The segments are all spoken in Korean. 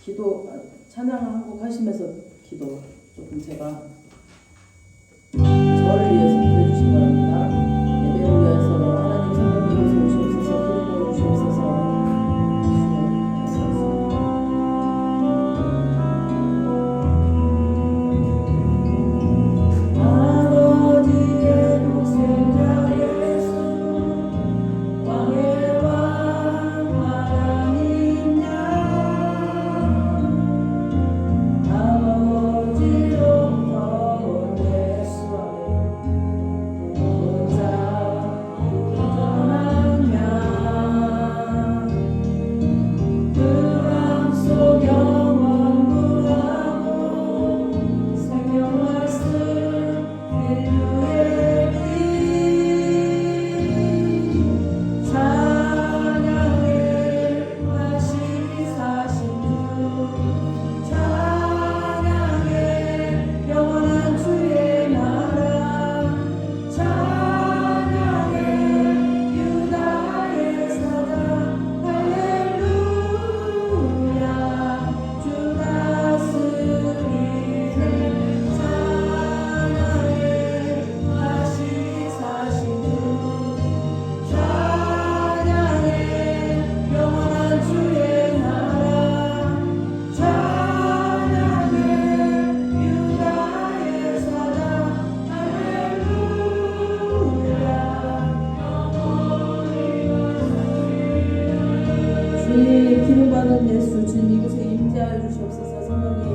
기도 찬양 한 곡 하시면서 기도 조금 제가 저를 위해서 기도해 주시기 바랍니다. 예배를 위해서 하나님 성령 이곳에 오시옵소서. 기도 보여 주시옵소서. 아버지의 독생자 예수 왕의 왕 하나님 아버지로부터 예수 기름받은 예수 주님 이곳에 임재하여 주시옵소서. 성령님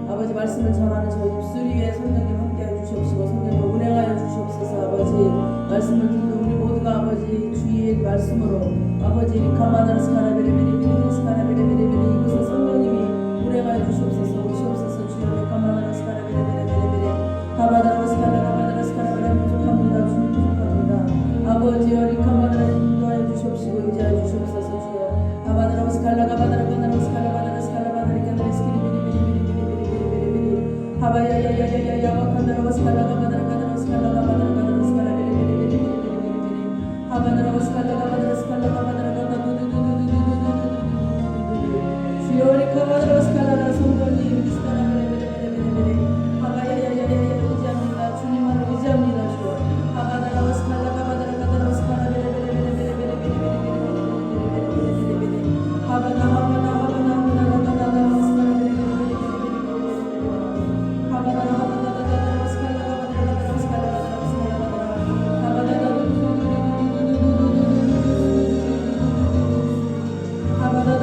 아버지 말씀을 전하는 저 입술 위에 성령님 함께하여 주시옵시고 성령님 운행하여 주시옵소서. 아버지 말씀을 듣는 우리 모두가 아버지 주의 말씀으로 아버지 리카마다라 스카라베레베레베레 스카라베레베레베레 이곳에 성령님이 운행하여 주시옵소서. 오시옵소서. 주여 리카마다라 스카라베레베레베레 가바다라 스카라가바다라 스카라베레 부족합니다. 주님 부족합니다. 아버지여 리카마다라 인도하여 주시옵시고 임재하여 주시옵소서. 주여 아바다라 스칼라 가바다라 가나라 스칼라 바다라 스칼라 바다라 가나라 스키리 비리비리비리비리비리비리비리 하바야야야야야 와칸다라 스칼라 가바다라 가나라 스칼라 가바다라 가나라 스칼라 비리비리비리비리비리비리 하바다라 스칼라 가바다라 스칼라 가바다라 가나라 주여 리카바다라 스칼라라 성령님 스칼라 비리비리비리비리비리 하바야야야야야 의지합니다. 주님만을 의지합니다. 주여 하바다라 스칼라 가바다라 가나라 스칼라 비리비리비리비리비리비리 하바나 하바나 하바나 하바나 하바나 하바나 스칼라 가바다라 스칼라 가바다라 스칼라 가바다라 하바나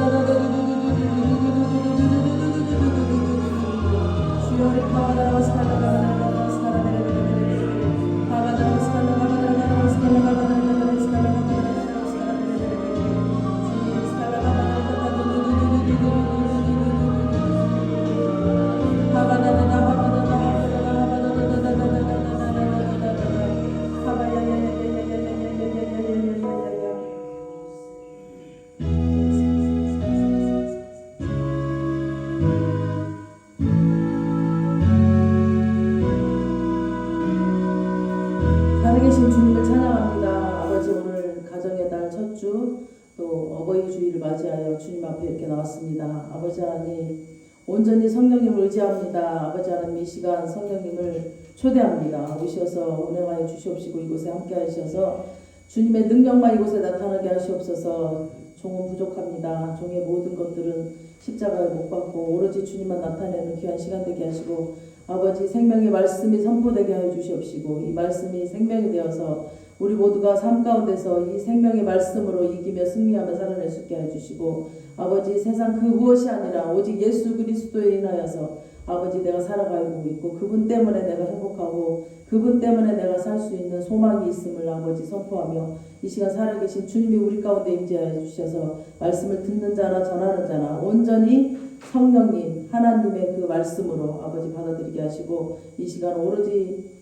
살아계신 주님을 찬양합니다. 아버지 오늘 가정의 달 첫 주 또 어버이 주일을 맞이하여 주님 앞에 이렇게 나왔습니다. 아버지 하나님 온전히 성령님을 의지합니다. 아버지 하나님 이 시간 성령님을 초대합니다. 오셔서 운행하여 주시옵시고 이곳에 함께 하셔서 주님의 능력만 이곳에 나타나게 하시옵소서. 종은 부족합니다. 종의 모든 것들은 십자가에 못 박고 오로지 주님만 나타내는 귀한 시간 되게 하시고 아버지 생명의 말씀이 선포되게 하여 주시옵시고 이 말씀이 생명이 되어서 우리 모두가 삶 가운데서 이 생명의 말씀으로 이기며 승리하며 살아낼 수 있게 해주시고 아버지 세상 그 무엇이 아니라 오직 예수 그리스도에 인하여서 아버지 내가 살아가고 있고 그분 때문에 내가 행복하고 그분 때문에 내가 살 수 있는 소망이 있음을 아버지 선포하며 이 시간 살아계신 주님이 우리 가운데 임재하여 주셔서 말씀을 듣는 자나 전하는 자나 온전히 성령님 하나님의 그 말씀으로 아버지 받아들이게 하시고 이 시간 오로지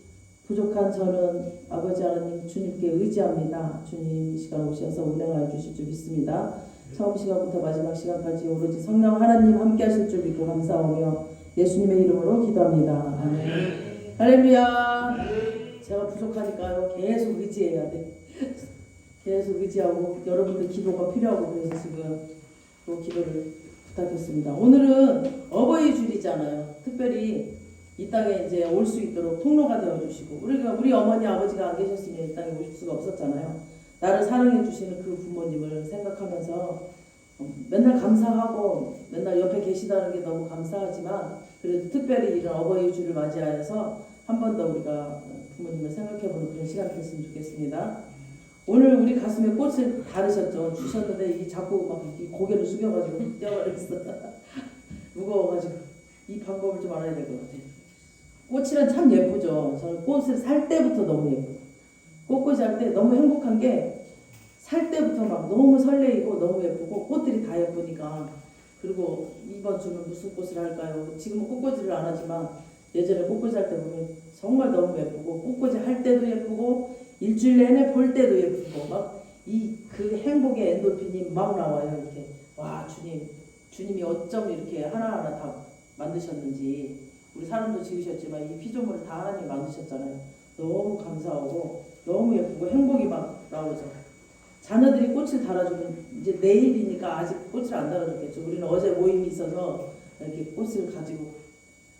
부족한 저는 아버지 하나님 주님께 의지합니다. 주님 이 시간 오셔서 운행하여 주실 줄 믿습니다. 처음 시간부터 마지막 시간까지 오로지 성령 하나님 함께 하실 줄 믿고 감사하며 예수님의 이름으로 기도합니다. 아멘. 할렐루야. 제가 부족하니까요 계속 의지해야 돼. 계속 의지하고 여러분들 기도가 필요하고 그래서 지금 또 기도를 부탁했습니다. 오늘은 어버이 주일이잖아요. 특별히 이 땅에 이제 올 수 있도록 통로가 되어 주시고, 우리 어머니 아버지가 안 계셨으면 이 땅에 오실 수가 없었잖아요. 나를 사랑해 주시는 그 부모님을 생각하면서 맨날 감사하고 맨날 옆에 계시다는 게 너무 감사하지만, 그래도 특별히 이런 어버이 주일을 맞이하여서 한 번 더 우리가 부모님을 생각해보는 그런 시간이 됐으면 좋겠습니다. 오늘 우리 가슴에 꽃을 다르셨죠. 주셨는데 이 자꾸 막 이 고개를 숙여가지고 뛰어버렸어. 무거워가지고 이 방법을 좀 알아야 될 것 같아요. 꽃이란 참 예쁘죠. 저는 꽃을 살 때부터 너무 예뻐요. 꽃꽂이 할 때 너무 행복한 게 살 때부터 막 너무 설레이고 너무 예쁘고 꽃들이 다 예쁘니까. 그리고 이번 주는 무슨 꽃을 할까요? 지금은 꽃꽂이를 안 하지만 예전에 꽃꽂이 할 때 보면 정말 너무 예쁘고, 꽃꽂이 할 때도 예쁘고 일주일 내내 볼 때도 예쁘고, 막 그 행복의 엔돌핀이 막 나와요. 이렇게 와, 주님이 어쩜 이렇게 하나하나 다 만드셨는지. 우리 사람도 지으셨지만 이 피조물을 다 하나님이 만드셨잖아요. 너무 감사하고 너무 예쁘고 행복이 막 나오죠. 자녀들이 꽃을 달아주면 이제 내일이니까 아직 꽃을 안 달아줬겠죠. 우리는 어제 모임이 있어서 이렇게 꽃을 가지고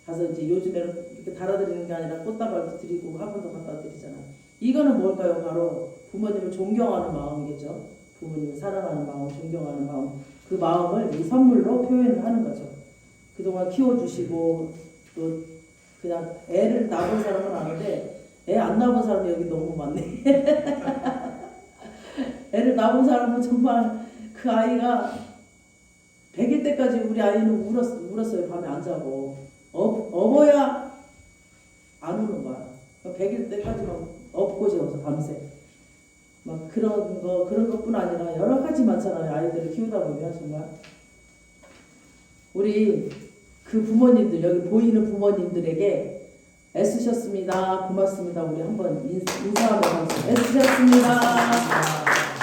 가서 이제 요즘에는 이렇게 달아드리는 게 아니라 꽃다발도 드리고 화분도 갖다 드리잖아요. 이거는 뭘까요? 바로 부모님을 존경하는 마음이겠죠. 부모님을 사랑하는 마음, 존경하는 마음, 그 마음을 이 선물로 표현을 하는 거죠. 그동안 키워주시고 또 그냥 애를 낳은 사람은 아는데 애 안 낳은 사람이 여기 너무 많네. 애를 낳은 사람은 정말 그 아이가 100일 때까지 우리 아이는 울었어요. 밤에 안 자고. 업어야 안 우는 거야. 100일 때까지 막 업고 재워서 밤새. 막 그런 것뿐 아니라 여러 가지 많잖아요. 아이들을 키우다 보면 정말. 우리 그 부모님들, 여기 보이는 부모님들에게 애쓰셨습니다. 고맙습니다. 우리 한번 인사하며 가서 애쓰셨습니다.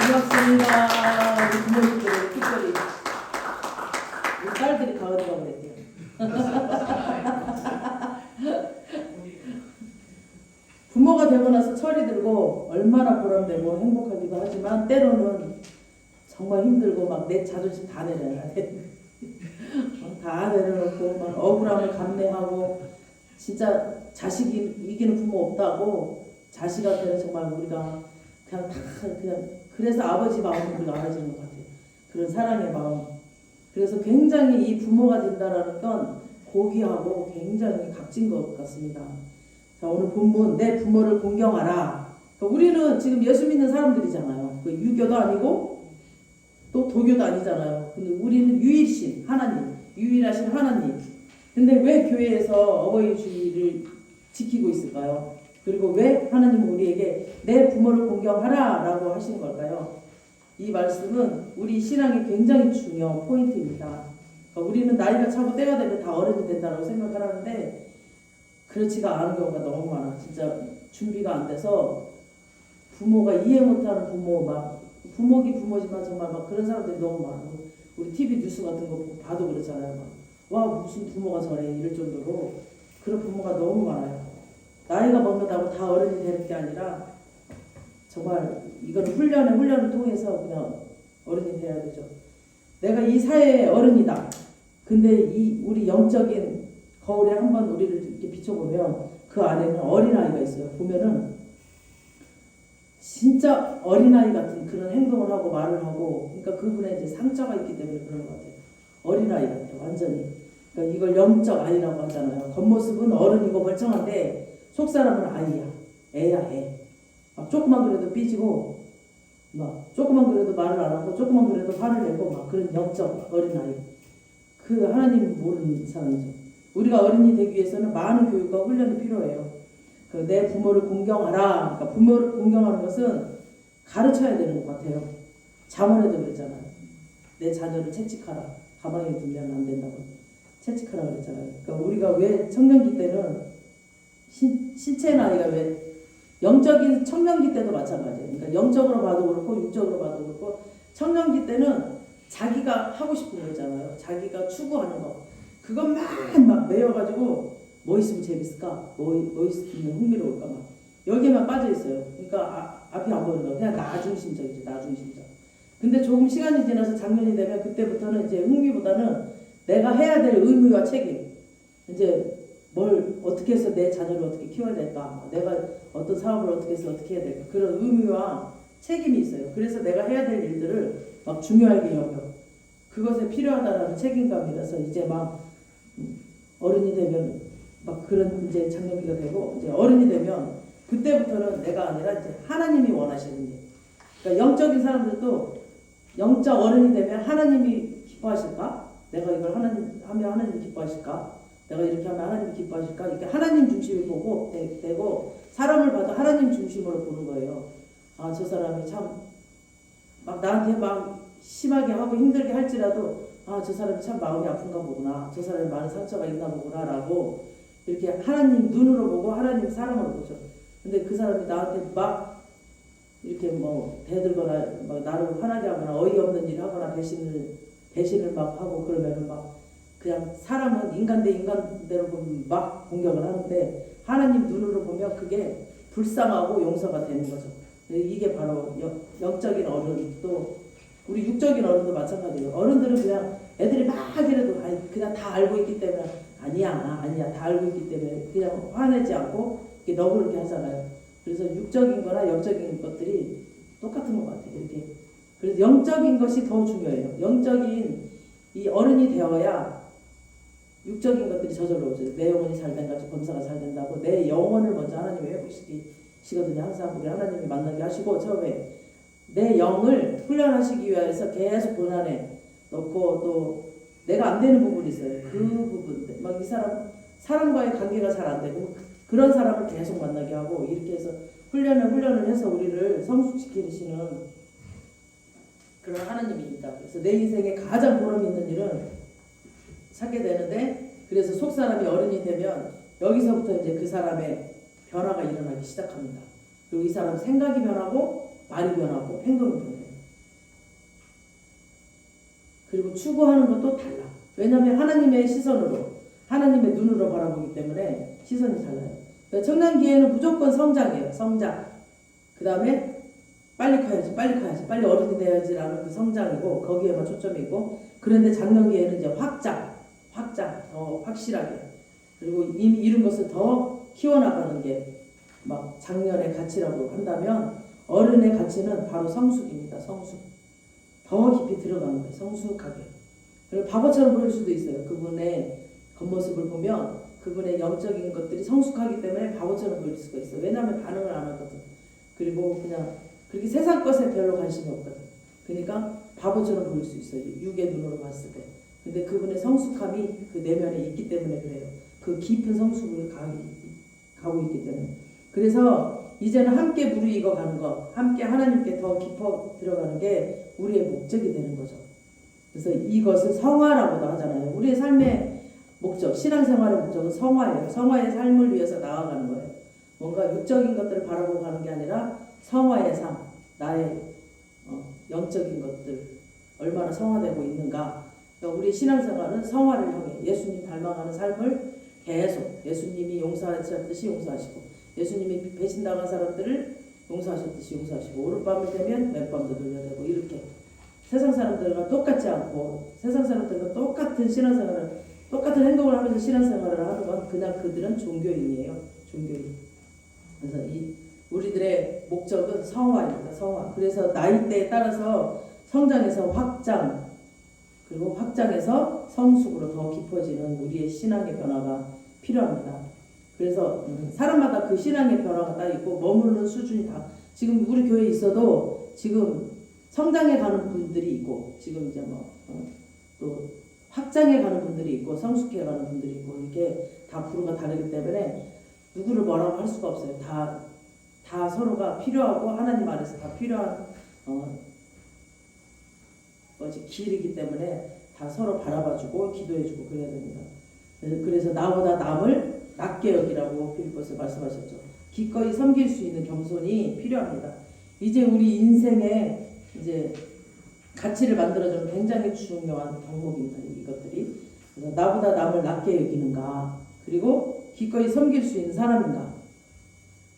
고맙습니다. 우리 부모님들에게 특별히 우리 딸들이 다 어디 가면 됐대요. 부모가 되고 나서 철이 들고 얼마나 보람되고 행복하기도 하지만 때로는 정말 힘들고 막 내 자존심 다 내려놔야 돼. 다 내려놓고 막 억울함을 감내하고, 진짜 자식이 이기는 부모 없다고 자식한테는 정말 우리가 그냥 그래서 아버지 마음을 우리가 알아주는 것 같아요. 그런 사랑의 마음. 그래서 굉장히 이 부모가 된다라는 건 고귀하고 굉장히 값진 것 같습니다. 자, 오늘 본문 내 부모를 공경하라. 그러니까 우리는 지금 예수 믿는 사람들이잖아요. 그 유교도 아니고 또 도교도 아니잖아요. 근데 우리는 유일신 하나님, 유일하신 하나님. 근데 왜 교회에서 어버이 주일을 지키고 있을까요? 그리고 왜 하나님은 우리에게 내 부모를 공경하라 라고 하시는 걸까요? 이 말씀은 우리 신앙의 굉장히 중요한 포인트입니다. 그러니까 우리는 나이가 차고 때가 되면 다 어른이 된다고 생각을 하는데 그렇지가 않은 경우가 너무 많아. 진짜 준비가 안 돼서 부모가 이해 못하는 부모, 막 부모긴 부모지만 정말 막 그런 사람들이 너무 많고, 우리 TV 뉴스 같은 거 봐도 그렇잖아요. 막, 와, 무슨 부모가 저래 이럴 정도로 그런 부모가 너무 많아요. 나이가 먹는다고 다 어른이 되는 게 아니라 정말 이거는 훈련을 통해서 그냥 어른이 돼야 되죠. 내가 이 사회의 어른이다. 근데 이 우리 영적인 거울에 한번 우리를 이렇게 비춰보면 그 안에는 어린아이가 있어요. 보면은 진짜 어린아이 같은 그런 행동을 하고 말을 하고, 그러니까 그분의 이제 상처가 있기 때문에 그런 것 같아요. 어린아이 같아요. 완전히. 그러니까 이걸 영적 아이라고 하잖아요. 겉모습은 어른이고 멀쩡한데 속사람은 아이야. 애야, 애. 막 조그만 그래도 삐지고, 막 조그만 그래도 말을 안 하고, 조그만 그래도 화를 내고, 막 그런 영적 어린아이. 그 하나님 모르는 사람이죠. 우리가 어른이 되기 위해서는 많은 교육과 훈련이 필요해요. 그 내 부모를 공경하라. 그러니까 부모를 공경하는 것은 가르쳐야 되는 것 같아요. 잠언에도 그랬잖아요. 내 자녀를 채찍하라. 가방에 두면 안 된다고. 채찍하라 그랬잖아요. 그러니까 우리가 왜 청년기 때는 신체 나이가 왜 영적인 청년기 때도 마찬가지예요. 그러니까 영적으로 봐도 그렇고 육적으로 봐도 그렇고 청년기 때는 자기가 하고 싶은 거 있잖아요. 자기가 추구하는 거. 그것만 막 매여가지고 뭐 있으면 재밌을까? 뭐 있으면 흥미로울까? 막 여기에만 빠져 있어요. 그러니까 앞이 안 보이는 거. 그냥 나 중심적이죠. 나 중심적. 근데 조금 시간이 지나서 작년이 되면 그때부터는 이제 흥미보다는 내가 해야 될 의무와 책임. 이제 뭘 어떻게 해서 내 자녀를 어떻게 키워야 될까? 내가 어떤 사업을 어떻게 해서 어떻게 해야 될까? 그런 의무와 책임이 있어요. 그래서 내가 해야 될 일들을 막 중요하게 여겨. 그것에 필요하다라는 책임감이라서 이제 막 어른이 되면 막 그런 이제 장년기가 되고 이제 어른이 되면 그때부터는 내가 아니라 이제 하나님이 원하시는 일. 그러니까 영적인 사람들도 영적 어른이 되면 하나님이 기뻐하실까? 내가 이걸 하나님 하면 하나님이 기뻐하실까? 내가 이렇게 하면 하나님이 기뻐하실까? 이렇게 하나님 중심을 보고 되고 사람을 봐도 하나님 중심으로 보는 거예요. 아, 저 사람이 참 막 나한테 막 심하게 하고 힘들게 할지라도 아, 저 사람이 참 마음이 아픈가 보구나. 저 사람이 많은 상처가 있나 보구나 라고 이렇게 하나님 눈으로 보고 하나님 사랑으로 보죠. 근데 그 사람이 나한테 막 이렇게 뭐 대들거나 막 나를 화나게 하거나 어이없는 일을 하거나 배신을 막 하고 그러면은 막 그냥 사람은 인간 대 인간대로 보면 막 공격을 하는데 하나님 눈으로 보면 그게 불쌍하고 용서가 되는 거죠. 이게 바로 영적인 어른 또 우리 육적인 어른도 마찬가지예요. 어른들은 그냥 애들이 막 이래도 그냥 다 알고 있기 때문에 아니야 다 알고 있기 때문에 그냥 화내지 않고 이렇게 너그럽게 하잖아요. 그래서 육적인 거나 영적인 것들이 똑같은 것 같아요. 이렇게. 그래서 영적인 것이 더 중요해요. 영적인 이 어른이 되어야 육적인 것들이 저절로 오죠. 내 영혼이 잘된 같이 범사가 잘 된다고 내 영혼을 먼저 하나님이 회복시키시거든요. 항상 우리 하나님이 만나게 하시고 처음에 내 영을 훈련하시기 위해서 계속 고난에 넣고 또 내가 안 되는 부분이 있어요. 그 부분 막 이 사람과의 관계가 잘 안 되고 그런 사람을 계속 만나게 하고 이렇게 해서 훈련을 해서 우리를 성숙시키시는 그런 하나님입니다. 그래서 내 인생에 가장 보람 있는 일은 찾게 되는데 그래서 속 사람이 어른이 되면 여기서부터 이제 그 사람의 변화가 일어나기 시작합니다. 그리고 이 사람 생각이 변하고 말이 변하고 행동이 변해요. 그리고 추구하는 것도 달라. 왜냐하면 하나님의 시선으로 하나님의 눈으로 바라보기 때문에 시선이 달라요. 그러니까 청년기에는 무조건 성장이에요. 성장. 그 다음에 빨리 커야지 빨리 어른이 돼야지라는 그 성장이고 거기에만 초점이 있고 그런데 장년기에는 이제 확장 더 확실하게 그리고 이미 이룬 것을 더 키워나가는 게 막 장년의 가치라고 한다면 어른의 가치는 바로 성숙입니다. 성숙. 더 깊이 들어가는 거예요. 성숙하게. 그리고 바보처럼 보일 수도 있어요. 그분의 겉모습을 보면 그분의 영적인 것들이 성숙하기 때문에 바보처럼 보일 수가 있어요. 왜냐하면 반응을 안 하거든. 그리고 그냥 그렇게 세상 것에 별로 관심이 없거든. 그러니까 바보처럼 보일 수 있어요. 육의 눈으로 봤을 때. 근데 그분의 성숙함이 그 내면에 있기 때문에 그래요. 그 깊은 성숙을 가고 있기 때문에. 그래서 이제는 함께 무르익어 가는 것, 함께 하나님께 더 깊어 들어가는 게 우리의 목적이 되는 거죠. 그래서 이것을 성화라고도 하잖아요. 우리의 삶의 목적, 신앙생활의 목적은 성화예요. 성화의 삶을 위해서 나아가는 거예요. 뭔가 육적인 것들을 바라보고 가는 게 아니라 성화의 삶, 나의 영적인 것들 얼마나 성화되고 있는가. 그러니까 우리 신앙생활은 성화를 향해 예수님 닮아가는 삶을 계속 예수님이 용서하셨듯이 용서하시고 예수님이 배신당한 사람들을 용서하셨듯이 용서하시고 오른밤이 되면 맨밤도 돌려대고 이렇게 세상 사람들과 똑같지 않고 세상 사람들과 똑같은 신앙생활을 똑같은 행동을 하면서 신앙생활을 하는 건 그냥 그들은 종교인이에요. 종교인. 그래서 이 우리들의 목적은 성화입니다. 성화. 그래서 나이대에 따라서 성장에서 확장 그리고 확장해서 성숙으로 더 깊어지는 우리의 신앙의 변화가 필요합니다. 그래서 사람마다 그 신앙의 변화가 다 있고 머무르는 수준이 다 지금 우리 교회에 있어도 지금 성장해 가는 분들이 있고 지금 이제 또 확장해 가는 분들이 있고 성숙해 가는 분들이 있고 이렇게 다 부류가 다르기 때문에 누구를 뭐라고 할 수가 없어요. 다 서로가 필요하고 하나님 안에서 다 필요한 길이기 때문에 다 서로 바라봐주고 기도해주고 그래야 됩니다. 그래서 나보다 남을 낮게 여기라고 빌립보서 말씀하셨죠. 기꺼이 섬길 수 있는 겸손이 필요합니다. 이제 우리 인생에 이제 가치를 만들어주는 굉장히 중요한 덕목입니다. 이것들이. 그래서 나보다 남을 낮게 여기는가, 그리고 기꺼이 섬길 수 있는 사람인가,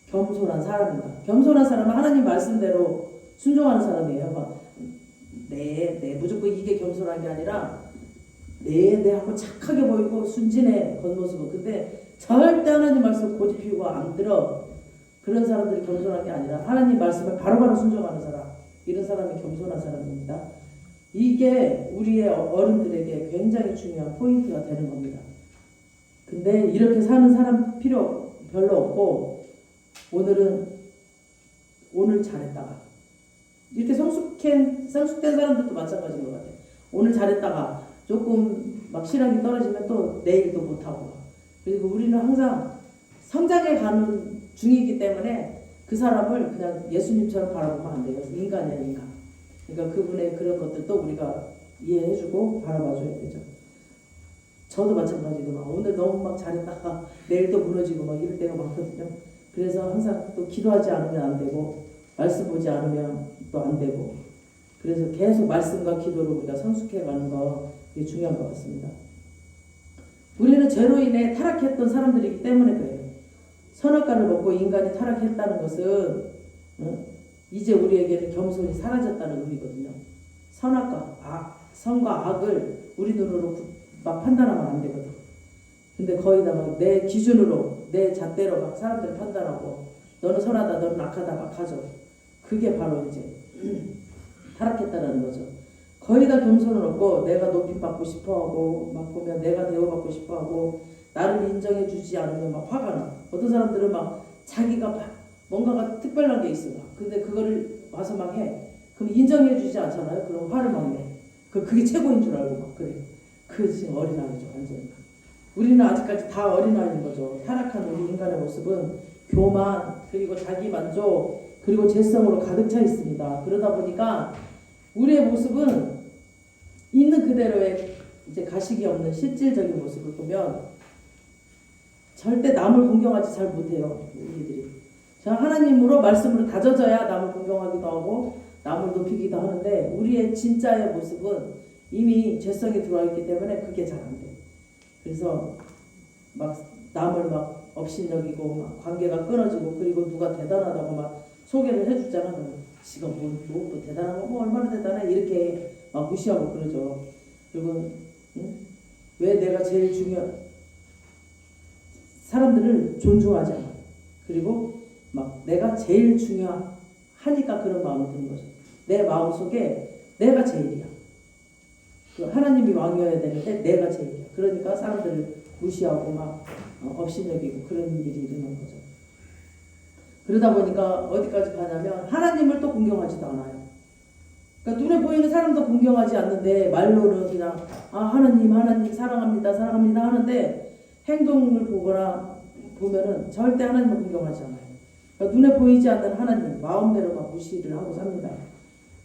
겸손한 사람인가. 겸손한 사람은 하나님 말씀대로 순종하는 사람이에요. 무조건 이게 겸손한 게 아니라 네 하고 착하게 보이고 순진해 겉모습은. 근데 절대 하나님 말씀 고집 피우고 안 들어. 그런 사람들이 겸손한 게 아니라 하나님 말씀을 바로바로 순종하는 사람, 이런 사람이 겸손한 사람입니다. 이게 우리의 어른들에게 굉장히 중요한 포인트가 되는 겁니다. 근데 이렇게 사는 사람 필요 별로 없고, 오늘 잘했다가, 이렇게 성숙된 사람들도 마찬가지인 것 같아요. 오늘 잘했다가 조금 막 실력이 떨어지면 또 내일도 못하고. 그리고 우리는 항상 성장해 가는 중이기 때문에 그 사람을 그냥 예수님처럼 바라보면 안 돼요. 인간이야, 인간. 그러니까 그분의 그런 것들도 우리가 이해해주고 바라봐줘야 되죠. 저도 마찬가지고 막 오늘 너무 막 잘했다가 내일 또 무너지고 막 이럴 때가 많거든요. 그래서 항상 또 기도하지 않으면 안 되고, 말씀 보지 않으면 또 안 되고, 그래서 계속 말씀과 기도로 우리가 성숙해가는 거, 이게 중요한 것 같습니다. 우리는 죄로 인해 타락했던 사람들이기 때문에 그래요. 선악과를 먹고 인간이 타락했다는 것은 이제 우리에게는 겸손이 사라졌다는 의미거든요. 선과 악을 우리 눈으로 막 판단하면 안 되거든. 근데 거의 다 막 내 기준으로, 내 잣대로 막 사람들을 판단하고, 너는 선하다, 너는 악하다 막 하죠. 그게 바로 이제 타락했다는 거죠. 거의 다 겸손은 없고, 내가 높임 받고 싶어하고, 막 보면 내가 대우받고 싶어하고, 나를 인정해주지 않으면 막 화가 나. 어떤 사람들은 막 자기가 막 뭔가가 특별한 게 있어. 근데 그거를 와서 막 해. 그럼 인정해주지 않잖아요. 그럼 화를 막 내. 그게 최고인 줄 알고 막 그래. 그 지금 어린아이죠, 완전히. 우리는 아직까지 다 어린아이인 거죠. 타락한 우리 인간의 모습은 교만, 그리고 자기만족, 그리고 죄성으로 가득 차 있습니다. 그러다 보니까 우리의 모습은 있는 그대로의 이제 가식이 없는 실질적인 모습을 보면 절대 남을 공경하지 잘 못해요, 우리들이. 하나님으로 말씀으로 다져져야 남을 공경하기도 하고 남을 높이기도 하는데, 우리의 진짜의 모습은 이미 죄성이 들어와 있기 때문에 그게 잘 안 돼. 그래서 막 남을 막 업신여기고 막 관계가 끊어지고, 그리고 누가 대단하다고 막 소개를 해주잖아. 지가 뭐 대단한 거 뭐 얼마나 대단해 이렇게 막 무시하고 그러죠. 그리고 왜 내가 제일 사람들을 존중하지 않아. 그리고 막 내가 제일 중요하니까 그런 마음이 드는 거죠. 내 마음속에 내가 제일이야. 하나님이 왕이어야 되는데 내가 제일이야. 그러니까 사람들을 무시하고 막 업신여기고 그런 일이 일어나는 거죠. 그러다 보니까 어디까지 가냐면 하나님을 또 공경하지도 않아요. 그러니까 눈에 보이는 사람도 공경하지 않는데 말로는 그냥 하나님 사랑합니다 하는데, 행동을 보면은 절대 하나님을 공경하지 않아요. 그러니까 눈에 보이지 않는 하나님 마음대로 막 무시를 하고 삽니다.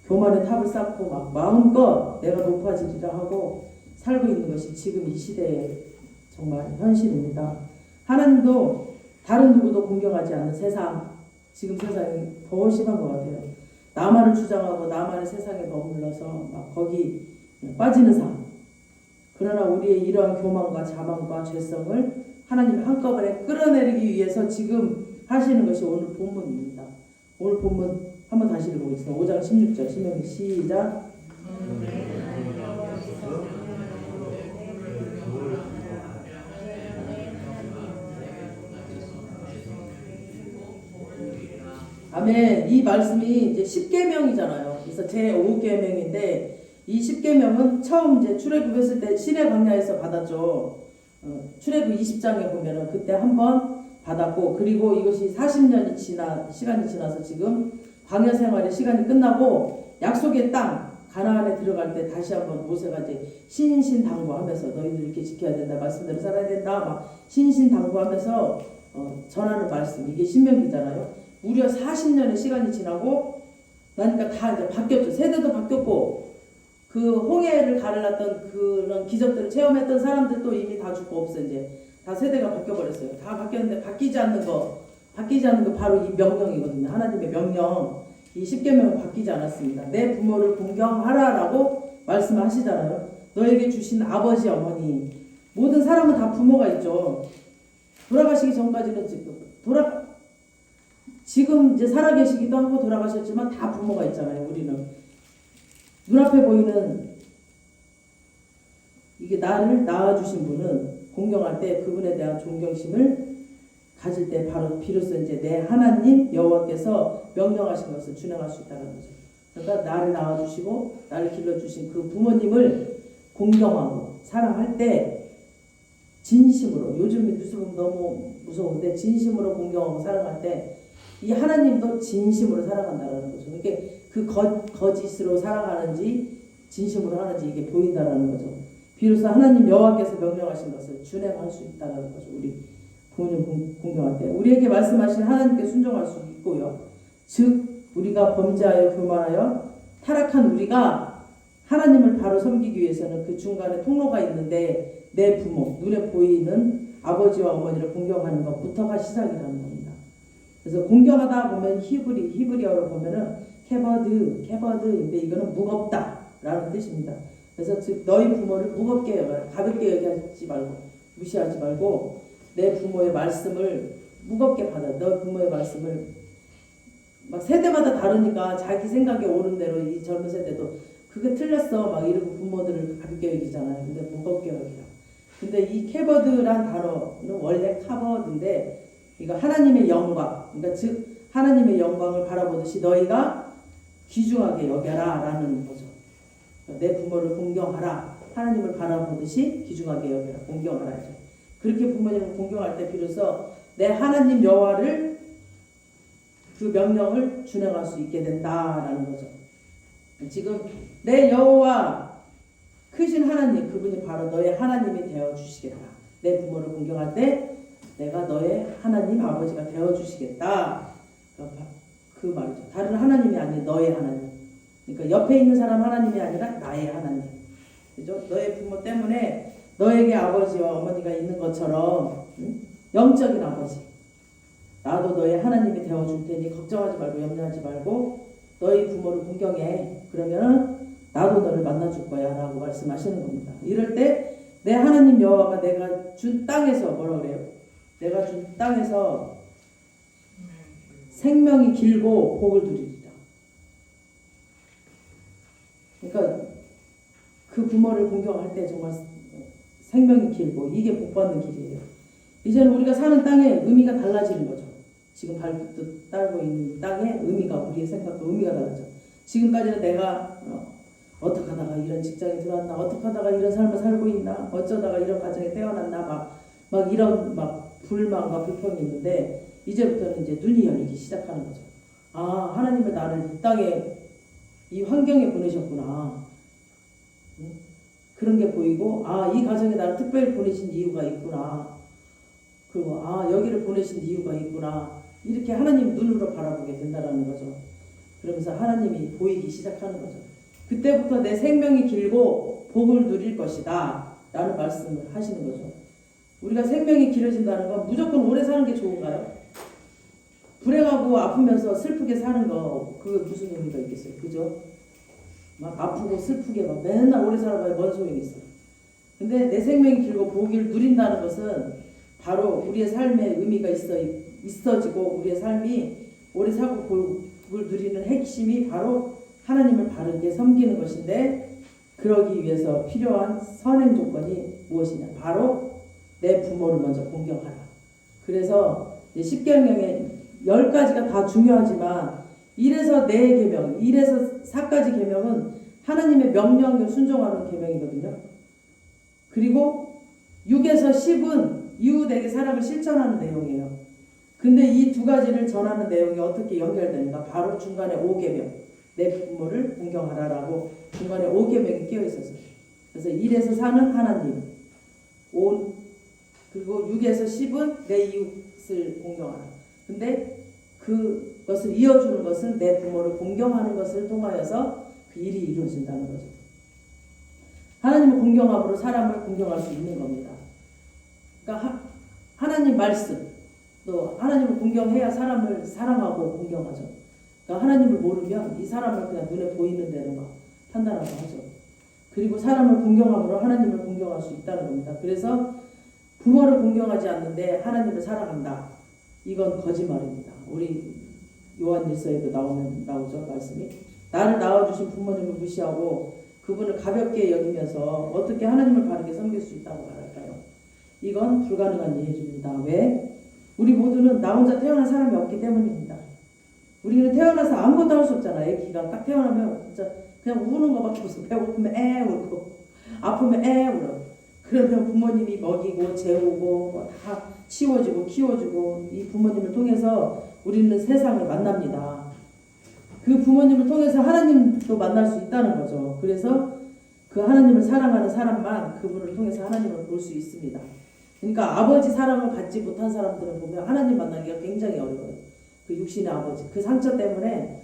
교만의 탑을 쌓고 막 마음껏 내가 높아지리라 하고 살고 있는 것이 지금 이 시대의 정말 현실입니다. 하나님도 다른 누구도 공경하지 않는 세상, 지금 세상이 더 심한 것 같아요. 나만을 주장하고 나만의 세상에 머물러서 막 거기 빠지는 삶. 그러나 우리의 이러한 교만과 자만과 죄성을 하나님이 한꺼번에 끌어내리기 위해서 지금 하시는 것이 오늘 본문입니다. 오늘 본문 한번 다시 읽어보겠습니다. 5장 16절 신명기 시작. 아멘. 이 말씀이 이제 10계명이잖아요. 그래서 제 5계명인데 이 10계명은 처음 이제 출애굽했을 때 시내 광야에서 받았죠. 출애굽 20장에 보면은 그때 한번 받았고, 그리고 이것이 40년이 시간이 지나서 지금 광야 생활의 시간이 끝나고 약속의 땅 가나안에 들어갈 때 다시 한번 모세가 이제 신신당부하면서 너희들 이렇게 지켜야 된다, 말씀대로 살아야 된다, 막 신신당부하면서 전하는 말씀, 이게 신명기잖아요. 무려 40년의 시간이 지나고 나니까 다 이제 바뀌었죠. 세대도 바뀌었고, 그 홍해를 가르렀던 그런 기적들을 체험했던 사람들도 이미 다 죽고 없어. 이제 다 세대가 바뀌어버렸어요. 다 바뀌었는데 바뀌지 않는 거 바로 이 명령이거든요. 하나님의 명령. 이 10계명은 바뀌지 않았습니다. 내 부모를 공경하라라고 말씀하시잖아요. 너에게 주신 아버지, 어머니, 모든 사람은 다 부모가 있죠. 돌아가시기 전까지는 지금 이제 살아계시기도 하고 돌아가셨지만 다 부모가 있잖아요. 우리는 눈앞에 보이는 이게 나를 낳아주신 분은 공경할 때 그분에 대한 존경심을 가질 때 바로 비로소 이제 내 하나님 여호와께서 명령하신 것을 준행할 수 있다는 거죠. 그러니까 나를 낳아주시고 나를 길러주신 그 부모님을 공경하고 사랑할 때 진심으로, 요즘 뉴스 보면 너무 무서운데 진심으로 공경하고 사랑할 때 이 하나님도 진심으로 사랑한다라는 거죠. 이게 그 거짓으로 사랑하는지 진심으로 하는지 이게 보인다라는 거죠. 비로소 하나님 여호와께서 명령하신 것을 준행할 수 있다는 거죠. 우리 부모님 공경할 때 우리에게 말씀하신 하나님께 순종할 수 있고요. 즉 우리가 범죄하여 교만하여 타락한 우리가 하나님을 바로 섬기기 위해서는 그 중간에 통로가 있는데 내 부모, 눈에 보이는 아버지와 어머니를 공경하는 것부터가 시작이라는 겁니다. 그래서 공경하다 보면 히브리어로 보면은 케버드인데 이거는 무겁다라는 뜻입니다. 그래서 즉 너희 부모를 무겁게 여겨라, 가볍게 여기지 말고 무시하지 말고 내 부모의 말씀을 무겁게 받아. 너희 부모의 말씀을 막 세대마다 다르니까 자기 생각에 옳은 대로 이 젊은 세대도 그게 틀렸어 막 이러고 부모들을 가볍게 여기잖아요. 근데 무겁게 여기라. 근데 이 케버드란 단어는 원래 카버드인데 이거 하나님의 영광, 그러니까 즉 하나님의 영광을 바라보듯이 너희가 귀중하게 여겨라 라는 거죠. 내 부모를 공경하라, 하나님을 바라보듯이 귀중하게 여겨라, 공경하라. 그렇게 부모님을 공경할 때 비로소 내 하나님 여호와를 그 명령을 준행할 수 있게 된다라는 거죠. 지금 내 여호와 크신 하나님, 그분이 바로 너의 하나님이 되어 주시겠다. 내 부모를 공경할 때 내가 너의 하나님 아버지가 되어 주시겠다. 그 말이죠. 다른 하나님이 아닌 너의 하나님. 그러니까 옆에 있는 사람 하나님이 아니라 나의 하나님. 그죠? 너의 부모 때문에 너에게 아버지와 어머니가 있는 것처럼 영적인 아버지. 나도 너의 하나님이 되어 줄 테니 걱정하지 말고 염려하지 말고 너희 부모를 공경해. 그러면 나도 너를 만나줄 거야 라고 말씀하시는 겁니다. 이럴 때 내 하나님 여호와가 내가 준 땅에서 뭐라 그래요? 내가 준 땅에서 생명이 길고 복을 누리리라. 그러니까 그 부모를 공경할 때 정말 생명이 길고 이게 복받는 길이에요. 이제는 우리가 사는 땅에 의미가 달라지는 거죠. 지금 발붙 딸고 있는 땅에 의미가, 우리의 생각도 의미가 달라져. 지금까지는 내가 어떻게 하다가 이런 직장에 들어왔나, 어떻게 하다가 이런 삶을 살고 있나, 어쩌다가 이런 가정에 태어났나, 막 이런 불만과 불평이 있는데 이제부터는 이제 눈이 열리기 시작하는 거죠. 아, 하나님은 나를 이 땅에 이 환경에 보내셨구나. 그런 게 보이고, 아, 이 가정에 나를 특별히 보내신 이유가 있구나. 그리고 아, 여기를 보내신 이유가 있구나. 이렇게 하나님 눈으로 바라보게 된다는 거죠. 그러면서 하나님이 보이기 시작하는 거죠. 그때부터 내 생명이 길고 복을 누릴 것이다 라는 말씀을 하시는 거죠. 우리가 생명이 길어진다는 건 무조건 오래 사는 게 좋은가요? 불행하고 아프면서 슬프게 사는 거, 그게 무슨 의미가 있겠어요? 그죠? 막 아프고 슬프게 막 맨날 오래 살아봐야 뭔 소용이 있어요. 근데 내 생명이 길고 복을 누린다는 것은 바로 우리의 삶에 의미가 있어지고 우리의 삶이 오래 살고 복을 누리는 핵심이 바로 하나님을 바르게 섬기는 것인데, 그러기 위해서 필요한 선행 조건이 무엇이냐? 바로 내 부모를 먼저 공경하라. 그래서 십계명에 10가지가 다 중요하지만 1에서 4의 계명, 1에서 4까지 계명은 하나님의 명령에 순종하는 계명이거든요. 그리고 6에서 10은 이웃에게 사랑을 실천하는 내용이에요. 근데 이 두 가지를 전하는 내용이 어떻게 연결되는가? 바로 중간에 5계명, 내 부모를 공경하라라고 중간에 5계명이 끼어 있었어요. 그래서 1에서 4는 하나님, 그리고 6에서 10은 내 이웃을 공경하라. 근데 그것을 이어주는 것은 내 부모를 공경하는 것을 통하여서 그 일이 이루어진다는 거죠. 하나님을 공경함으로 사람을 공경할 수 있는 겁니다. 그러니까 하나님 말씀, 또 하나님을 공경해야 사람을 사랑하고 공경하죠. 그러니까 하나님을 모르면 이 사람을 그냥 눈에 보이는 대로 막 판단하고 하죠. 그리고 사람을 공경함으로 하나님을 공경할 수 있다는 겁니다. 그래서 부모를 공경하지 않는데 하나님을 사랑한다. 이건 거짓말입니다. 우리 요한일서에도 나오죠 말씀이. 나를 낳아주신 부모님을 무시하고 그 그분을 가볍게 여기면서 어떻게 하나님을 바르게 섬길 수 있다고 말할까요? 이건 불가능한 일입니다. 왜? 우리 모두는 나 혼자 태어난 사람이 없기 때문입니다. 우리는 태어나서 아무것도 할 수 없잖아요. 애기가 딱 태어나면 진짜 그냥 우는 거밖에 없어. 배고프면 울고 아프면 울어. 그러면 부모님이 먹이고 재우고 뭐다 치워주고 키워주고 이 부모님을 통해서 우리는 세상을 만납니다. 그 부모님을 통해서 하나님도 만날 수 있다는 거죠. 그래서 그 하나님을 사랑하는 사람만 그분을 통해서 하나님을 볼 수 있습니다. 그러니까 아버지 사랑을 받지 못한 사람들은 보면 하나님 만나기가 굉장히 어려워요. 그 육신의 아버지 그 상처 때문에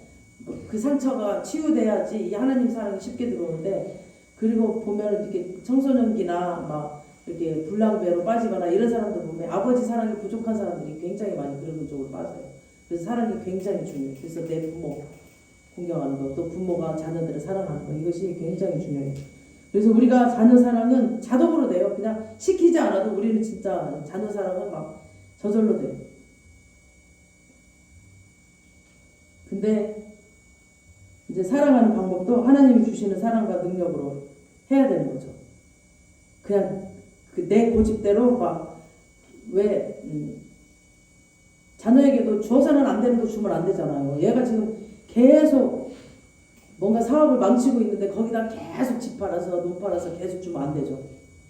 그 상처가 치유돼야지 이 하나님 사랑이 쉽게 들어오는데, 그리고 보면 이렇게 청소년기나 막 이렇게 불량배로 빠지거나 이런 사람들 보면 아버지 사랑이 부족한 사람들이 굉장히 많이 그런 쪽으로 빠져요. 그래서 사랑이 굉장히 중요해요. 그래서 내 부모 공경하는 것, 또 부모가 자녀들을 사랑하는 것, 이것이 굉장히 중요해요. 그래서 우리가 자녀 사랑은 자동으로 돼요. 그냥 시키지 않아도 우리는 진짜 자녀 사랑은 막 저절로 돼요. 근데 이제 사랑하는 방법도 하나님이 주시는 사랑과 능력으로 해야 되는 거죠. 그냥 내 고집대로 막 왜 자녀에게도 줘서는 안 되는 거 주면 안 되잖아요. 얘가 지금 계속 뭔가 사업을 망치고 있는데 거기다 계속 집 팔아서 눈 팔아서 계속 주면 안 되죠.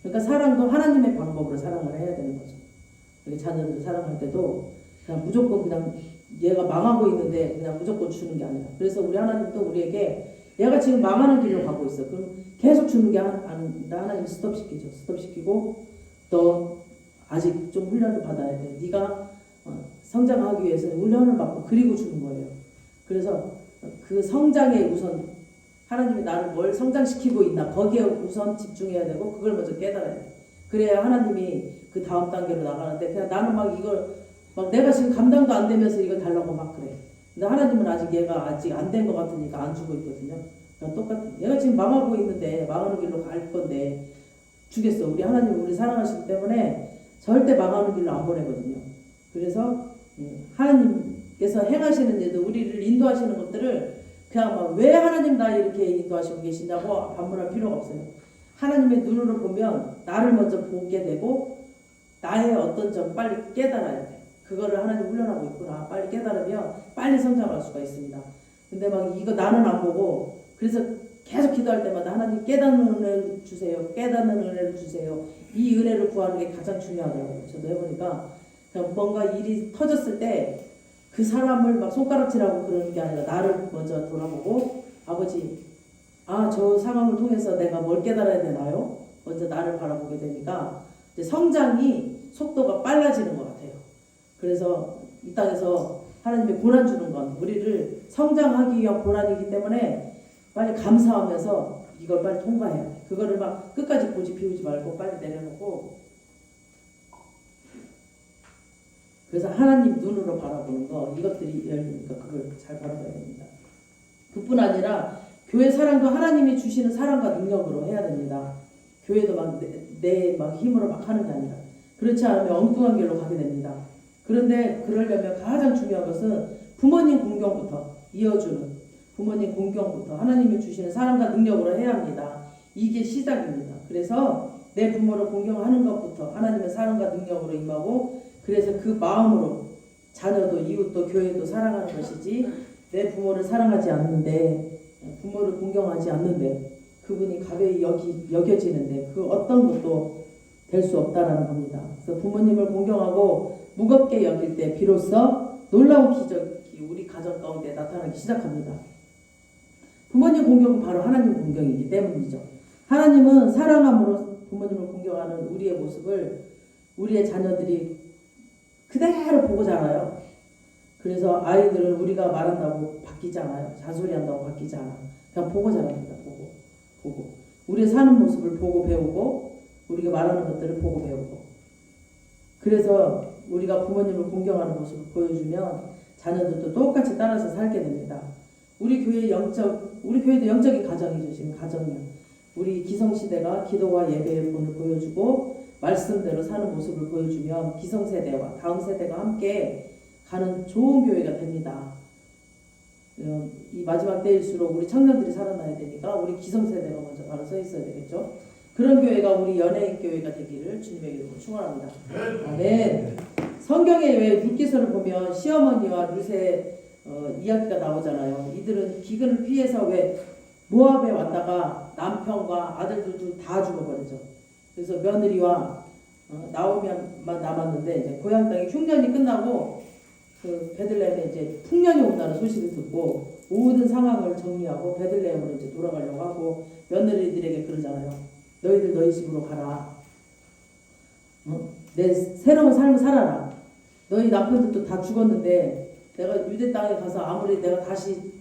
그러니까 사랑도 하나님의 방법으로 사랑을 해야 되는 거죠. 이렇게 자녀들 사랑할 때도 그냥 무조건 그냥 얘가 망하고 있는데 그냥 무조건 주는 게 아니라, 그래서 우리 하나님도 우리에게 얘가 지금 망하는 길로 가고 있어. 그럼 계속 주는 게 아니라 하나님 스톱시키죠. 스톱시키고 또 아직 좀 훈련을 받아야 돼. 네가 성장하기 위해서는 훈련을 받고 그리고 주는 거예요. 그래서 그 성장에 우선 하나님이 나를 뭘 성장시키고 있나 거기에 우선 집중해야 되고 그걸 먼저 깨달아야 돼. 그래야 하나님이 그 다음 단계로 나가는데 그냥 나는 막 이걸 막 내가 지금 감당도 안 되면서 이걸 달라고 막 그래. 근데 하나님은 아직 얘가 아직 안 된 것 같으니까 안 주고 있거든요. 그러니까 똑같은, 얘가 지금 망하고 있는데 망하는 길로 갈 건데 주겠어. 우리 하나님 우리 사랑하시기 때문에 절대 망하는 길로 안 보내거든요. 그래서 하나님께서 행하시는 일도 우리를 인도하시는 것들을 그냥 막 왜 하나님 나 이렇게 인도하시고 계시냐고 반문할 필요가 없어요. 하나님의 눈으로 보면 나를 먼저 보게 되고 나의 어떤 점 빨리 깨달아야 돼. 그거를 하나님 훈련하고 있구나. 빨리 깨달으면 빨리 성장할 수가 있습니다. 근데 막 이거 나는 안 보고 그래서 계속 기도할 때마다 하나님 깨닫는 은혜를 주세요. 깨닫는 은혜를 주세요. 이 은혜를 구하는 게 가장 중요하더라고요. 저도 해보니까 그냥 뭔가 일이 터졌을 때 그 사람을 막 손가락질하고 그러는 게 아니라 나를 먼저 돌아보고 아버지 저 상황을 통해서 내가 뭘 깨달아야 되나요? 먼저 나를 바라보게 되니까 이제 성장이 속도가 빨라지는 것 같아요. 그래서 이 땅에서 하나님이 고난 주는 건 우리를 성장하기 위한 고난이기 때문에 빨리 감사하면서 이걸 빨리 통과해야 돼. 그거를 막 끝까지 고집 피우지 말고 빨리 내려놓고, 그래서 하나님 눈으로 바라보는 거, 이것들이 열리니까 그걸 잘 바라봐야 됩니다. 그뿐 아니라 교회 사랑도 하나님이 주시는 사랑과 능력으로 해야 됩니다. 교회도 막 내 막 힘으로 막 하는 게 아니라, 그렇지 않으면 엉뚱한 길로 가게 됩니다. 그런데 그러려면 가장 중요한 것은 부모님 공경부터 이어주는, 부모님 공경부터 하나님이 주시는 사랑과 능력으로 해야 합니다. 이게 시작입니다. 그래서 내 부모를 공경하는 것부터 하나님의 사랑과 능력으로 임하고, 그래서 그 마음으로 자녀도 이웃도 교회도 사랑하는 것이지, 내 부모를 사랑하지 않는데, 부모를 공경하지 않는데 그분이 가벼이 여겨지는데 그 어떤 것도 될 수 없다라는 겁니다. 그래서 부모님을 공경하고 무겁게 여길 때 비로소 놀라운 기적이 우리 가정 가운데 나타나기 시작합니다. 부모님 공경은 바로 하나님 공경이기 때문이죠. 하나님은 사랑함으로 부모님을 공경하는 우리의 모습을 우리의 자녀들이 그대로 보고 자라요. 그래서 아이들은 우리가 말한다고 바뀌지 않아요. 잔소리한다고 바뀌지 않아요. 그냥 보고 자랍니다. 보고 우리의 사는 모습을 보고 배우고 우리가 말하는 것들을 보고 배우고, 그래서 우리가 부모님을 공경하는 모습을 보여주면 자녀들도 똑같이 따라서 살게 됩니다. 우리 교회도 영적인 가정이죠. 지금 가정이요. 우리 기성시대가 기도와 예배의 본을 보여주고 말씀대로 사는 모습을 보여주면 기성세대와 다음 세대가 함께 가는 좋은 교회가 됩니다. 이 마지막 때일수록 우리 청년들이 살아나야 되니까 우리 기성세대가 먼저 바로 서 있어야 되겠죠. 그런 교회가 우리 연예인 교회가 되기를 주님의 이름으로 축원합니다. 아멘. 성경에 왜 룻기서를 보면 시어머니와 룻의 이야기가 나오잖아요. 이들은 기근을 피해서 왜 모압에 왔다가 남편과 아들들도 다 죽어버리죠. 그래서 며느리와 나오미만 남았는데 이제 고향 땅에 흉년이 끝나고 그 베들레헴에 이제 풍년이 온다는 소식을 듣고 모든 상황을 정리하고 베들레헴으로 이제 돌아가려고 하고 며느리들에게 그러잖아요. 너희들 너희 집으로 가라. 내 새로운 삶을 살아라. 너희 남편들도 다 죽었는데 내가 유대 땅에 가서 아무리 내가 다시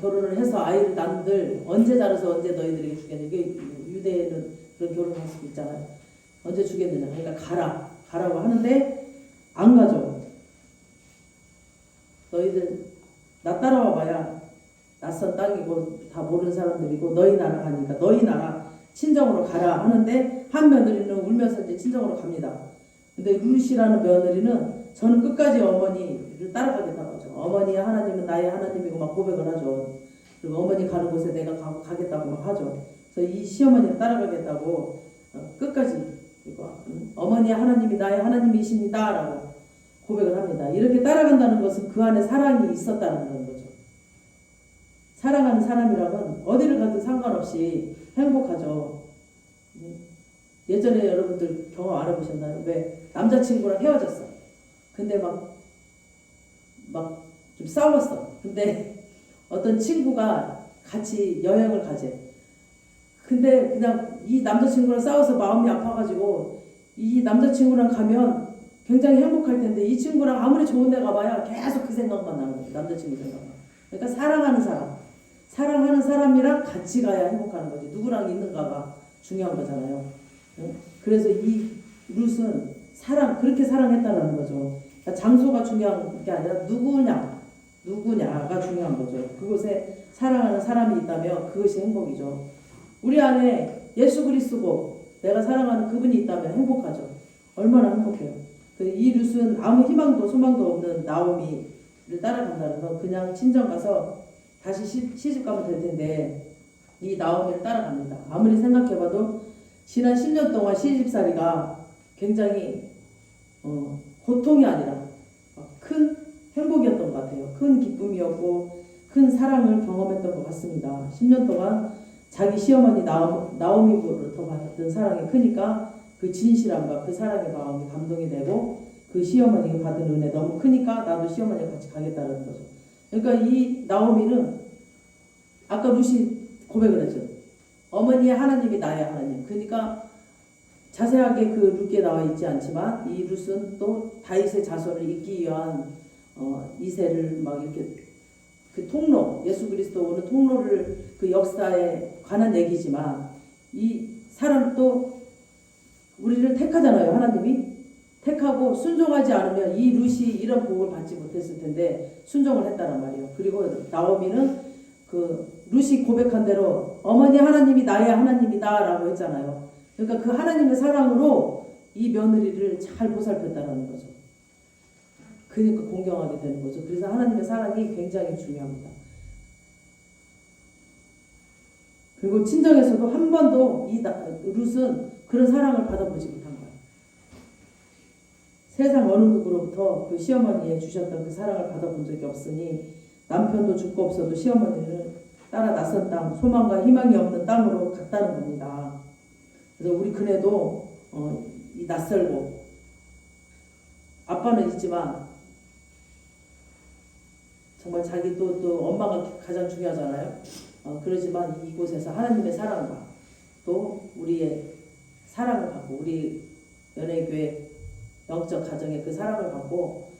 결혼을 해서 아이를 낳는들 언제 자라서 언제 너희들에게 주겠냐. 이게 유대에는 그런 결혼 방식이 있잖아요. 언제 주겠느냐. 그러니까 가라고 하는데 안 가죠. 너희들 나 따라와 봐야 낯선 땅이고 다 모르는 사람들이고 너희 나라 가니까 너희 나라 친정으로 가라 하는데 한 며느리는 울면서 이제 친정으로 갑니다. 근데 룻이라는 며느리는 저는 끝까지 어머니를 따라가겠다고 하죠. 어머니의 하나님은 나의 하나님이고 막 고백을 하죠. 그리고 어머니 가는 곳에 내가 가겠다고 막 하죠. 그래서 이 시어머니를 따라가겠다고 끝까지 어머니의 하나님이 나의 하나님이십니다 라고 고백을 합니다. 이렇게 따라간다는 것은 그 안에 사랑이 있었다는 거죠. 사랑하는 사람이라면 어디를 가든 상관없이 행복하죠. 예전에 여러분들 경험 안 해보셨나요? 왜 남자친구랑 헤어졌어. 근데 막 좀 싸웠어. 근데 어떤 친구가 같이 여행을 가재. 근데 그냥 이 남자친구랑 싸워서 마음이 아파가지고 이 남자친구랑 가면 굉장히 행복할 텐데 이 친구랑 아무리 좋은 데 가봐야 계속 그 생각만 나는 거죠. 남자친구 생각만. 그러니까 사랑하는 사람이랑 같이 가야 행복하는 거지. 누구랑 있는가가 중요한 거잖아요. 그래서 이 룻은 그렇게 사랑했다는 거죠. 그러니까 장소가 중요한 게 아니라 누구냐가 중요한 거죠. 그곳에 사랑하는 사람이 있다면 그것이 행복이죠. 우리 안에 예수 그리스도고 내가 사랑하는 그분이 있다면 행복하죠. 얼마나 행복해요. 이 룻은 아무 희망도 소망도 없는 나오미를 따라간다는 건 그냥 친정 가서 다시 시집 가면 될 텐데 이 나오미를 따라갑니다. 아무리 생각해봐도 지난 10년 동안 시집살이가 굉장히 고통이 아니라 큰 행복이었던 것 같아요. 큰 기쁨이었고 큰 사랑을 경험했던 것 같습니다. 10년 동안 자기 시어머니 나오미로부터 받았던 사랑이 크니까 그 진실함과 그 사랑의 마음이 감동이 되고 그 시어머니가 받은 은혜 너무 크니까 나도 시어머니와 같이 가겠다는 거죠. 그러니까 이 나오미는 아까 룻이 고백을 했죠. 어머니의 하나님이 나의 하나님. 그러니까 자세하게 그 룻기에 나와 있지 않지만 이 룻은 또 다윗의 자손을 잇기 위한 이새를 막 이렇게 그 통로, 예수 그리스도 오는 통로를 그 역사에 관한 얘기지만 이 사람 또 우리를 택하잖아요. 하나님이 택하고 순종하지 않으면 이 룻이 이런 복을 받지 못했을 텐데 순종을 했다란 말이에요. 그리고 나오미는 그 룻이 고백한 대로 어머니 하나님이 나의 하나님이다 라고 했잖아요. 그러니까 그 하나님의 사랑으로 이 며느리를 잘 보살폈다는 거죠. 그러니까 공경하게 되는 거죠. 그래서 하나님의 사랑이 굉장히 중요합니다. 그리고 친정에서도 한 번도 이 룻은 그런 사랑을 받아보지 못한 거예요. 세상 어느 누구로부터 그 시어머니에 주셨던 그 사랑을 받아본 적이 없으니 남편도 죽고 없어도 시어머니를 따라 낯선 땅, 소망과 희망이 없는 땅으로 갔다는 겁니다. 그래서 우리 그네도 이 낯설고 아빠는 있지만 정말 자기 또 엄마가 가장 중요하잖아요. 그러지만 이곳에서 하나님의 사랑과 또 우리의 사랑을 받고 우리 연예교회 영적 가정의 그 사랑을 받고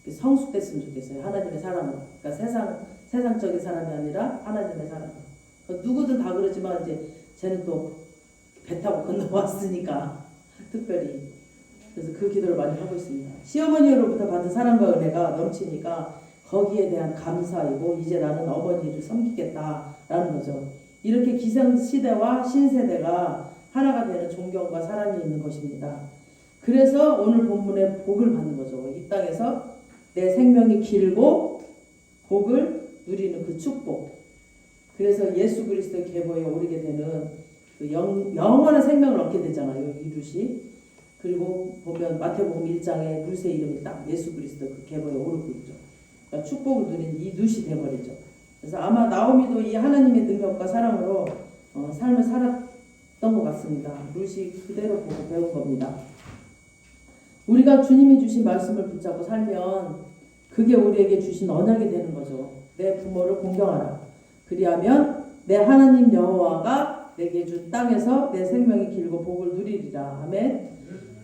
성숙됐으면 좋겠어요. 하나님의 사랑으로. 그러니까 세상적인 사람이 아니라 하나님의 사랑으로. 누구든 다 그러지만 이제 쟤는 또 배 타고 건너왔으니까 특별히 그래서 그 기도를 많이 하고 있습니다. 시어머니로부터 받은 사랑과 은혜가 넘치니까 거기에 대한 감사이고 이제 나는 어머니를 섬기겠다라는 거죠. 이렇게 기성시대와 신세대가 하나가 되는 존경과 사랑이 있는 것입니다. 그래서 오늘 본문에 복을 받는 거죠. 이 땅에서 내 생명이 길고 복을 누리는 그 축복. 그래서 예수 그리스도의 계보에 오르게 되는 그 영원한 생명을 얻게 되잖아요. 이 룻이. 그리고 보면 마태복음 1장에 룻의 이름이 딱 예수 그리스도 그 계보에 오르고 있죠. 그러니까 축복을 누린 이 룻이 되어버리죠. 그래서 아마 나오미도 이 하나님의 능력과 사랑으로 삶을 살았던 것 같습니다. 룻이 그대로 보고 배운 겁니다. 우리가 주님이 주신 말씀을 붙잡고 살면 그게 우리에게 주신 언약이 되는 거죠. 내 부모를 공경하라. 그리하면 내 하나님 여호와가 내게 준 땅에서 내 생명이 길고 복을 누리리라. 아멘.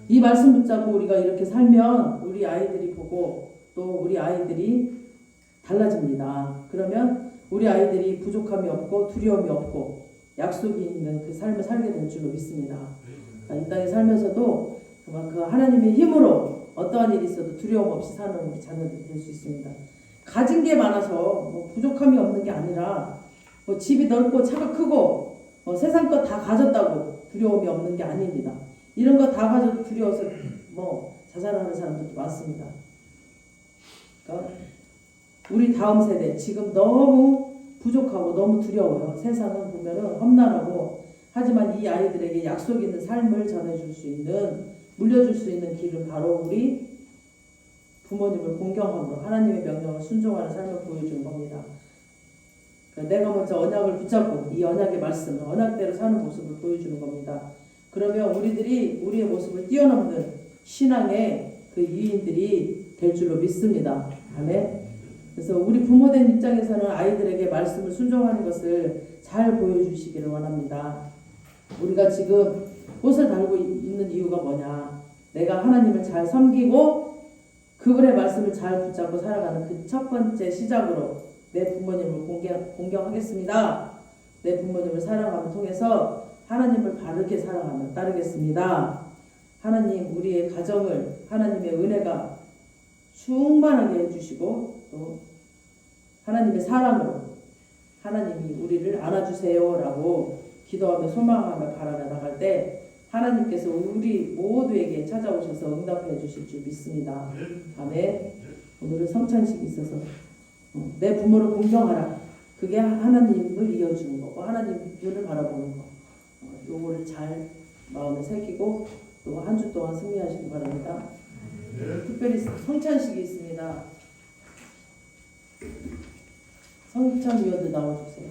이 말씀 붙잡고 우리가 이렇게 살면 우리 아이들이 보고 또 우리 아이들이 달라집니다. 그러면 우리 아이들이 부족함이 없고 두려움이 없고 약속이 있는 그 삶을 살게 될 줄로 믿습니다. 이 땅에 살면서도 그 하나님의 힘으로 어떠한 일이 있어도 두려움 없이 사는 우리 자녀들이 될 수 있습니다. 가진 게 많아서 뭐 부족함이 없는 게 아니라 뭐 집이 넓고 차가 크고 세상 것 다 가졌다고 두려움이 없는 게 아닙니다. 이런 거 다 가져도 두려워서 뭐 자살하는 사람들도 많습니다. 그러니까 우리 다음 세대 지금 너무 부족하고 너무 두려워요. 세상은 보면은 험난하고 하지만 이 아이들에게 약속 있는 삶을 전해줄 수 있는 물려줄 수 있는 길은 바로 우리 부모님을 공경함으로 하나님의 명령을 순종하는 삶을 보여주는 겁니다. 그러니까 내가 먼저 언약을 붙잡고 이 언약의 말씀을 언약대로 사는 모습을 보여주는 겁니다. 그러면 우리들이 우리의 모습을 뛰어넘는 신앙의 그 유인들이 될 줄로 믿습니다. 아멘. 그래서 우리 부모된 입장에서는 아이들에게 말씀을 순종하는 것을 잘 보여주시기를 원합니다. 우리가 지금 꽃을 달고 있는 이유가 뭐냐? 내가 하나님을 잘 섬기고 그분의 말씀을 잘 붙잡고 살아가는 그 첫 번째 시작으로 내 부모님을 공경하겠습니다. 내 부모님을 사랑함을 통해서 하나님을 바르게 사랑하며 따르겠습니다. 하나님 우리의 가정을 하나님의 은혜가 충만하게 해주시고 또 하나님의 사랑으로 하나님이 우리를 안아주세요 라고 기도하며 소망하며 바라며 나갈 때 하나님께서 우리 모두에게 찾아오셔서 응답해 주실 줄 믿습니다. 아멘. 오늘은 성찬식이 있어서 내 부모를 공경하라. 그게 하나님을 이어주는 거고 하나님 눈을 바라보는 거. 요거를 잘 마음에 새기고 또 한 주 동안 승리하시기 바랍니다. 특별히 성찬식이 있습니다. 성찬위원들 나와주세요.